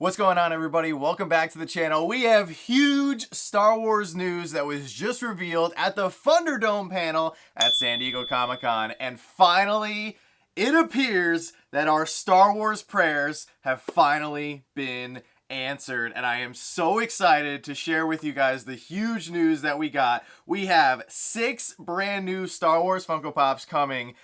What's going on, everybody? Welcome back to the channel. We have huge Star Wars news that was just revealed at the Thunderdome panel at San Diego Comic-Con. And finally, it appears that our Star Wars prayers have finally been answered. And I am so excited to share with you guys the huge news that we got. We have 6 brand new Star Wars Funko Pops coming.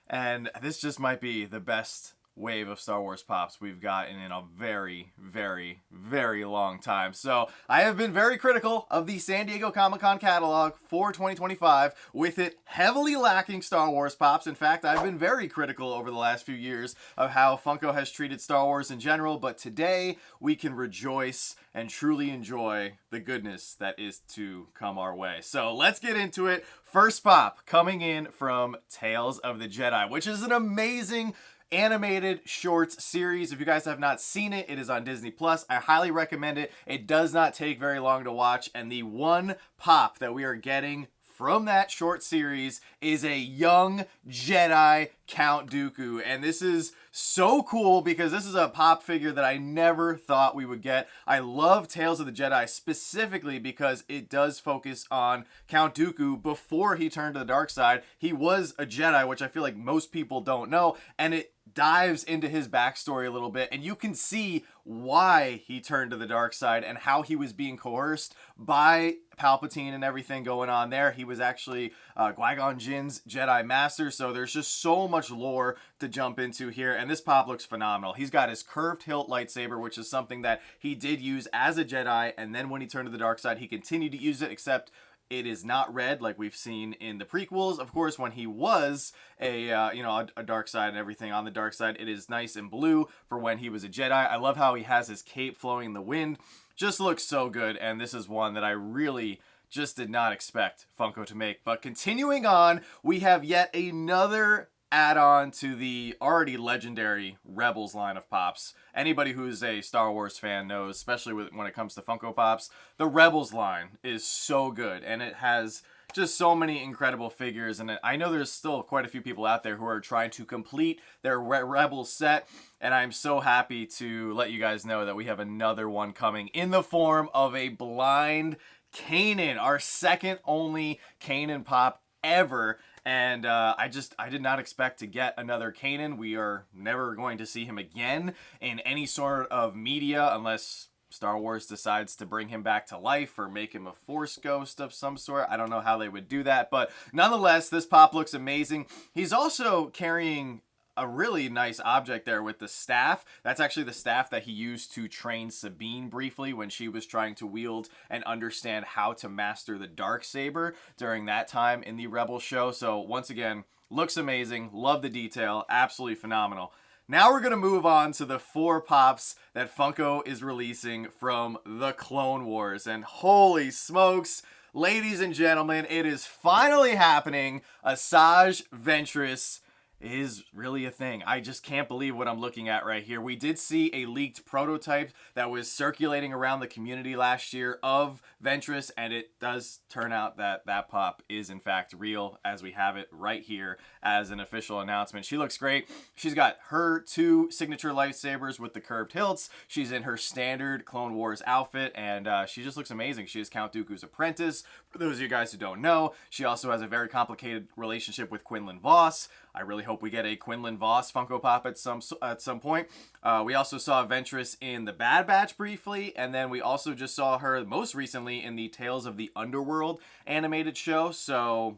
And this just might be the best wave of Star Wars Pops we've gotten in a very, very long time. So I have been very critical of the San Diego Comic-Con catalog for 2025, with it heavily lacking Star Wars Pops. In fact, I've been very critical over the last few years of how Funko has treated Star Wars in general, but today we can rejoice and truly enjoy the goodness that is to come our way. So let's get into it. First pop coming in from Tales of the Jedi, which is an amazing animated shorts series. If you guys have not seen it, it is on Disney Plus. I highly recommend it. It does not take very long to watch, and the one pop that we are getting from that short series is a young Jedi Count Dooku. And this is so cool because this is a pop figure that I never thought we would get. I love Tales of the Jedi specifically because it does focus on Count Dooku before he turned to the dark side. He was a Jedi, which I feel like most people don't know, and it dives into his backstory a little bit, and you can see why he turned to the dark side and how he was being coerced by Palpatine and everything going on there. He was actually Qui-Gon Jinn's Jedi Master, so there's just so much lore to jump into here, and this pop looks phenomenal. He's got his curved hilt lightsaber, which is something that he did use as a Jedi, and then when he turned to the dark side, he continued to use it, except it is not red like we've seen in the prequels. Of course, when he was a dark side and everything on the dark side, it is nice and blue for when he was a Jedi. I love how he has his cape flowing in the wind. Just looks so good, and this is one that I really just did not expect Funko to make. But continuing on, we have yet another add-on to the already legendary Rebels line of Pops. Anybody who's a Star Wars fan knows, especially when it comes to Funko Pops, the Rebels line is so good, and it has just so many incredible figures. And I know there's still quite a few people out there who are trying to complete their Rebels set, and I'm so happy to let you guys know that we have another one coming in the form of a blind Kanan, our second only Kanan Pop ever. And I did not expect to get another Kanan. We are never going to see him again in any sort of media unless Star Wars decides to bring him back to life or make him a Force ghost of some sort. I don't know how they would do that, but nonetheless, this pop looks amazing. He's also carrying a really nice object there with the staff. That's actually the staff that he used to train Sabine briefly when she was trying to wield and understand how to master the Darksaber during that time in the Rebel show. So once again, looks amazing. Love the detail. Absolutely phenomenal. Now we're going to move on to the 4 pops that Funko is releasing from the Clone Wars. And holy smokes, ladies and gentlemen, it is finally happening. Asajj Ventress is really a thing. I just can't believe what I'm looking at right here. We did see a leaked prototype that was circulating around the community last year of Ventress, and it does turn out that that pop is in fact real, as we have it right here as an official announcement. She looks great. She's got her 2 signature lightsabers with the curved hilts. She's in her standard Clone Wars outfit, and she just looks amazing. She is Count Dooku's apprentice. For those of you guys who don't know, she also has a very complicated relationship with Quinlan Vos. I really hope we get a Quinlan Vos Funko Pop at some point. We also saw Ventress in the Bad Batch briefly, and then we also just saw her most recently in the Tales of the Underworld animated show. So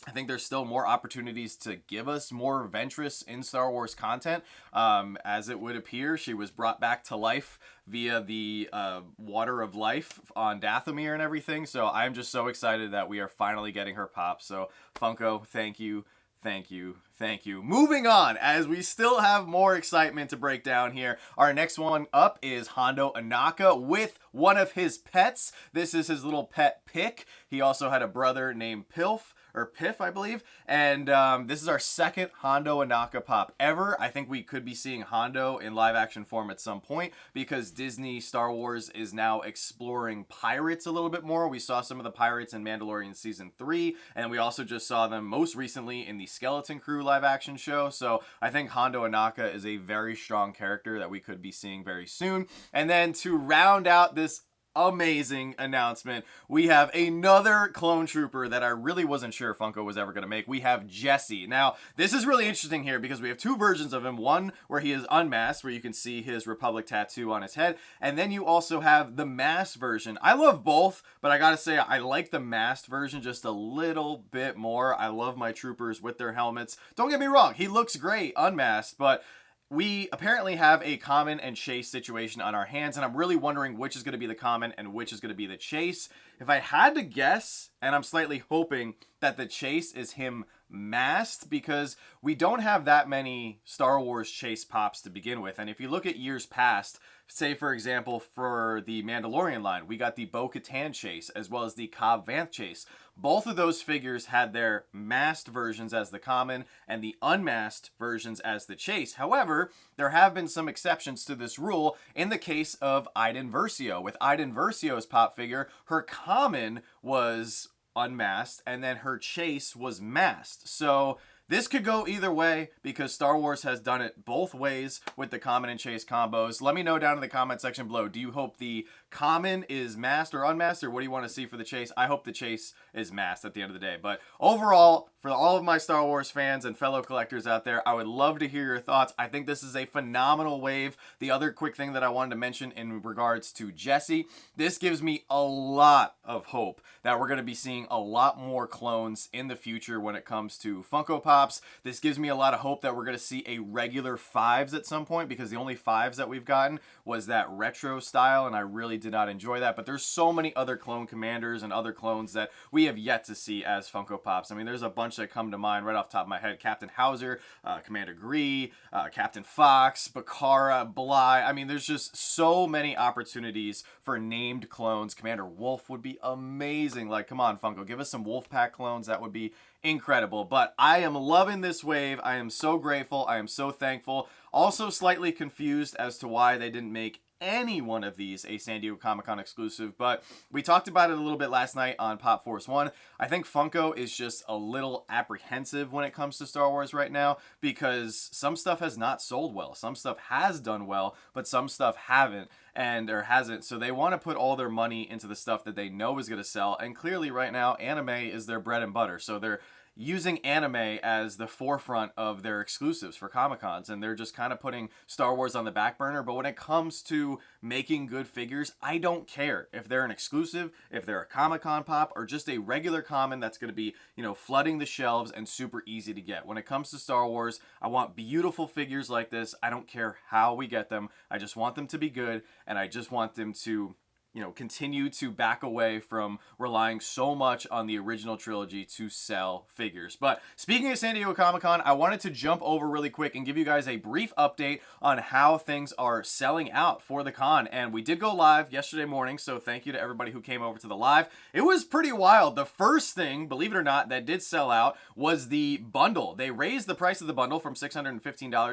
I think there's still more opportunities to give us more Ventress in Star Wars content. As it would appear, she was brought back to life via the Water of Life on Dathomir and everything. So I'm just so excited that we are finally getting her pop. So Funko, thank you. Thank you. Thank you. Moving on, as we still have more excitement to break down here. Our next one up is Hondo Ohnaka with one of his pets. This is his little pet Pick. He also had a brother named Pilf. or Piff, I believe. And this is our second Hondo Anaka pop ever. I think we could be seeing Hondo in live action form at some point because Disney Star Wars is now exploring pirates a little bit more. We saw some of the pirates in Mandalorian Season 3, and we also just saw them most recently in the Skeleton Crew live action show. So I think Hondo Anaka is a very strong character that we could be seeing very soon. And then to round out this amazing announcement, we have another clone trooper that I really wasn't sure Funko was ever going to make. We have Jesse. Now, this is really interesting here because we have two versions of him. One where he is unmasked, where you can see his Republic tattoo on his head. And then you also have the masked version. I love both, but I got to say I like the masked version just a little bit more. I love my troopers with their helmets. Don't get me wrong, he looks great unmasked, but we apparently have a common and chase situation on our hands, and I'm really wondering which is going to be the common and which is going to be the chase. If I had to guess, and I'm slightly hoping that the chase is him masked, because we don't have that many Star Wars chase pops to begin with. And if you look at years past, say for example for the Mandalorian line, we got the Bo-Katan chase as well as the Cobb Vanth chase. Both of those figures had their masked versions as the common and the unmasked versions as the chase. However, there have been some exceptions to this rule in the case of Iden Versio. With Iden Versio's pop figure, her common was unmasked and then her chase was masked. So this could go either way because Star Wars has done it both ways with the common and chase combos. Let me know down in the comment section below. Do you hope the common is masked or unmasked, or what do you want to see for the chase? I hope the chase is masked at the end of the day. But overall, for all of my Star Wars fans and fellow collectors out there, I would love to hear your thoughts. I think this is a phenomenal wave. The other quick thing that I wanted to mention in regards to Jesse, this gives me a lot of hope that we're going to be seeing a lot more clones in the future when it comes to Funko Pops. This gives me a lot of hope that we're going to see a regular 5s at some point, because the only 5s that we've gotten was that retro style, and I really did not enjoy that. But there's so many other clone commanders and other clones that we have yet to see as Funko Pops. I mean, there's a bunch that come to mind right off the top of my head. Captain Hauser, Commander Gree, Captain Fox, Bakara, Bly. I mean, there's just so many opportunities for named clones. Commander Wolf would be amazing. Like, come on, Funko, give us some Wolfpack clones. That would be incredible. But I am loving this wave. I am so grateful. I am so thankful. Also slightly confused as to why they didn't make any one of these a San Diego Comic-Con exclusive, but we talked about it a little bit last night on Pop Force 1. I think Funko is just a little apprehensive when it comes to Star Wars right now, because some stuff has not sold well. Some stuff has done well, but some stuff hasn't. So they want to put all their money into the stuff that they know is going to sell, and clearly right now anime is their bread and butter. So they're using anime as the forefront of their exclusives for Comic-Cons, and they're just kind of putting Star Wars on the back burner. But when it comes to making good figures, I don't care if they're an exclusive, if they're a Comic-Con pop, or just a regular common that's going to be, you know, flooding the shelves and super easy to get. When it comes to Star Wars, I want beautiful figures like this. I don't care how we get them. I just want them to be good, and I just want them to, you know, continue to back away from relying so much on the original trilogy to sell figures. But speaking of San Diego Comic-Con, I wanted to jump over really quick and give you guys a brief update on how things are selling out for the con. And we did go live yesterday morning, so thank you to everybody who came over to the live. It was pretty wild. The first thing, believe it or not, that did sell out was the bundle. They raised the price of the bundle from $615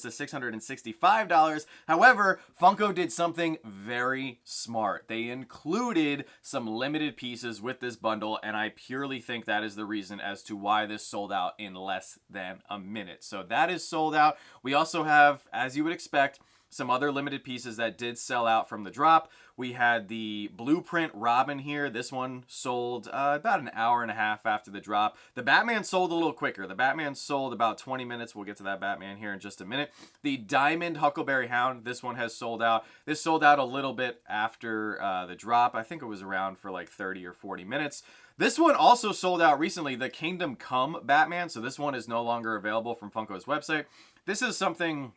to $665. However, Funko did something very smart. They included some limited pieces with this bundle, and I purely think that is the reason as to why this sold out in less than a minute. So that is sold out. We also have, as you would expect, some other limited pieces that did sell out from the drop. We had the Blueprint Robin here. This one sold about an hour and a half after the drop. The Batman sold a little quicker. The Batman sold about 20 minutes. We'll get to that Batman here in just a minute. The Diamond Huckleberry Hound, this one has sold out. This sold out a little bit after the drop. I think it was around for like 30 or 40 minutes. This one also sold out recently, the Kingdom Come Batman. So this one is no longer available from Funko's website. This is something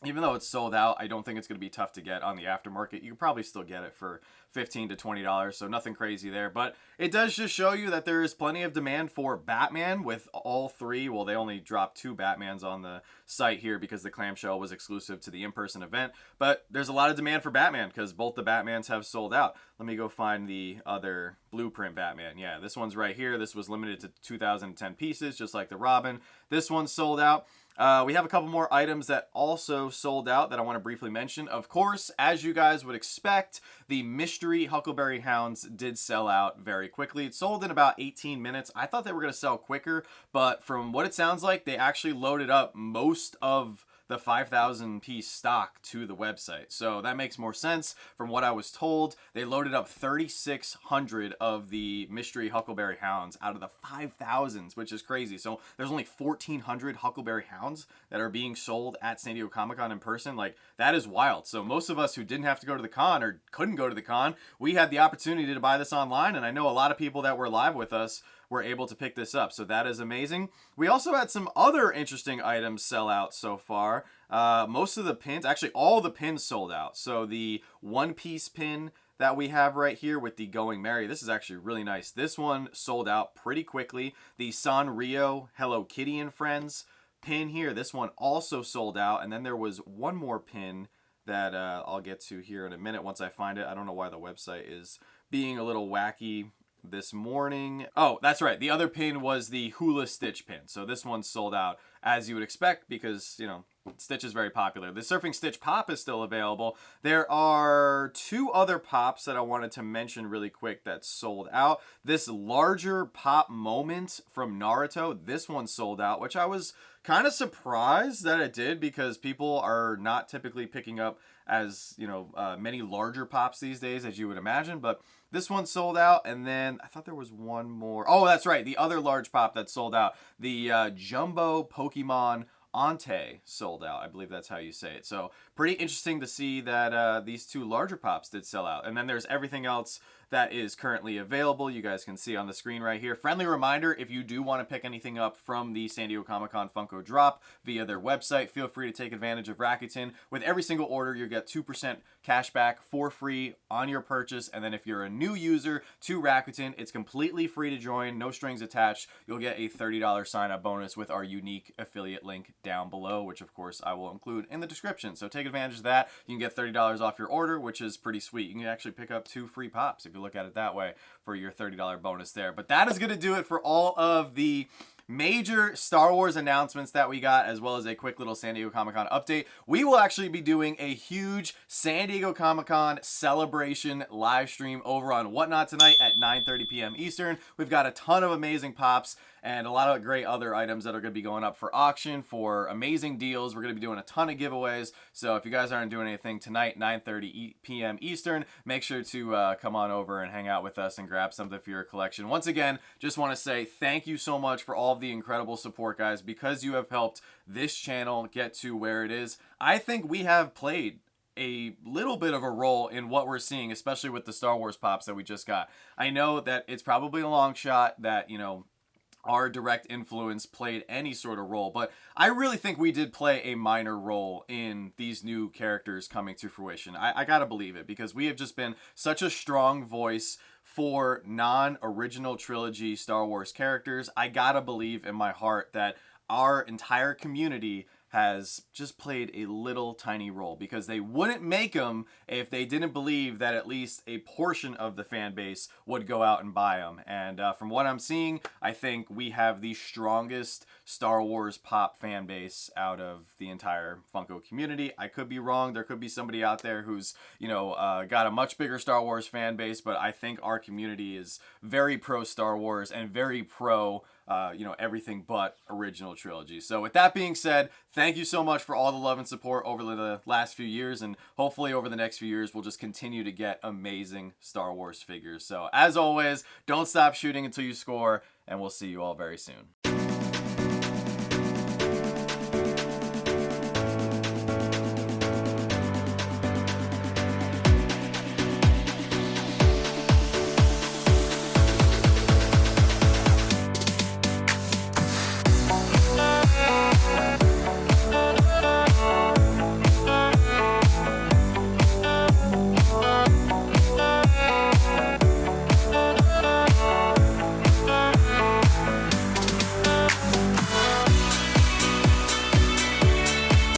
Even though it's sold out, I don't think it's going to be tough to get on the aftermarket. You can probably still get it for $15 to $20, so nothing crazy there. But it does just show you that there is plenty of demand for Batman with all three. Well, they only dropped 2 Batmans on the site here because the clamshell was exclusive to the in-person event. But there's a lot of demand for Batman because both the Batmans have sold out. Let me go find the other blueprint Batman. Yeah, this one's right here. This was limited to 2010 pieces, just like the Robin. This one's sold out. We have a couple more items that also sold out that I want to briefly mention. Of course, as you guys would expect, the mystery Huckleberry Hounds did sell out very quickly. It sold in about 18 minutes. I thought they were going to sell quicker, but from what it sounds like, they actually loaded up most of the 5,000 piece stock to the website. So that makes more sense. From what I was told, they loaded up 3,600 of the mystery Huckleberry Hounds out of the 5,000s, which is crazy. So there's only 1,400 Huckleberry Hounds that are being sold at San Diego Comic-Con in person. Like, that is wild. So most of us who didn't have to go to the con or couldn't go to the con, we had the opportunity to buy this online. And I know a lot of people that were live with us were able to pick this up. So that is amazing. We also had some other interesting items sell out so far. Most of the pins, actually all the pins sold out. So the One Piece pin that we have right here with the Going Merry, this is actually really nice. This one sold out pretty quickly. The Sanrio Hello Kitty and Friends pin here, this one also sold out. And then there was one more pin that I'll get to here in a minute once I find it. I don't know why the website is being a little wacky this morning. Oh, that's right. The other pin was the Hula Stitch pin. So this one sold out as you would expect because, you know, Stitch is very popular. The Surfing Stitch pop is still available. There are 2 other pops that I wanted to mention really quick that sold out. This larger pop moment from Naruto, this one sold out, which I was kind of surprised that it did because people are not typically picking up as, you know, many larger pops these days as you would imagine, but this one sold out. And then I thought there was one more. Oh, that's right. The other large pop that sold out, the Jumbo Pokemon Ante sold out. I believe that's how you say it. So pretty interesting to see that these 2 larger pops did sell out. And then there's everything else that is currently available. You guys can see on the screen right here. Friendly reminder, if you do want to pick anything up from the San Diego Comic-Con Funko drop via their website, feel free to take advantage of Rakuten. With every single order, you get 2% cash back for free on your purchase. And then if you're a new user to Rakuten, it's completely free to join, no strings attached. You'll get a $30 sign-up bonus with our unique affiliate link down below, which of course I will include in the description. So take advantage of that. You can get $30 off your order, which is pretty sweet. You can actually pick up 2 free pops if you look at it that way for your $30 bonus there. But that is going to do it for all of the major Star Wars announcements that we got, as well as a quick little San Diego Comic-Con update. We will actually be doing a huge San Diego Comic-Con celebration live stream over on Whatnot tonight at 9:30 p.m. Eastern. We've got a ton of amazing pops and a lot of great other items that are going to be going up for auction for amazing deals. We're going to be doing a ton of giveaways. So if you guys aren't doing anything tonight, 9:30 p.m. Eastern, make sure to come on over and hang out with us and grab something for your collection. Once again, just want to say thank you so much for all of the incredible support, guys, because you have helped this channel get to where it is. I think we have played a little bit of a role in what we're seeing, especially with the Star Wars pops that we just got. I know that it's probably a long shot that, you know, our direct influence played any sort of role, but I really think we did play a minor role in these new characters coming to fruition. I gotta believe it, because we have just been such a strong voice for non-original trilogy Star Wars characters. I gotta believe in my heart that our entire community has just played a little tiny role, because they wouldn't make them if they didn't believe that at least a portion of the fan base would go out and buy them. And from what I'm seeing, I think we have the strongest Star Wars pop fan base out of the entire Funko community. I could be wrong. There could be somebody out there who's, you know, got a much bigger Star Wars fan base, but I think our community is very pro Star Wars and very pro you know, everything but original trilogy. So with that being said, thank you so much for all the love and support over the last few years, and hopefully over the next few years we'll just continue to get amazing Star Wars figures. So as always, don't stop shooting until you score, and we'll see you all very soon.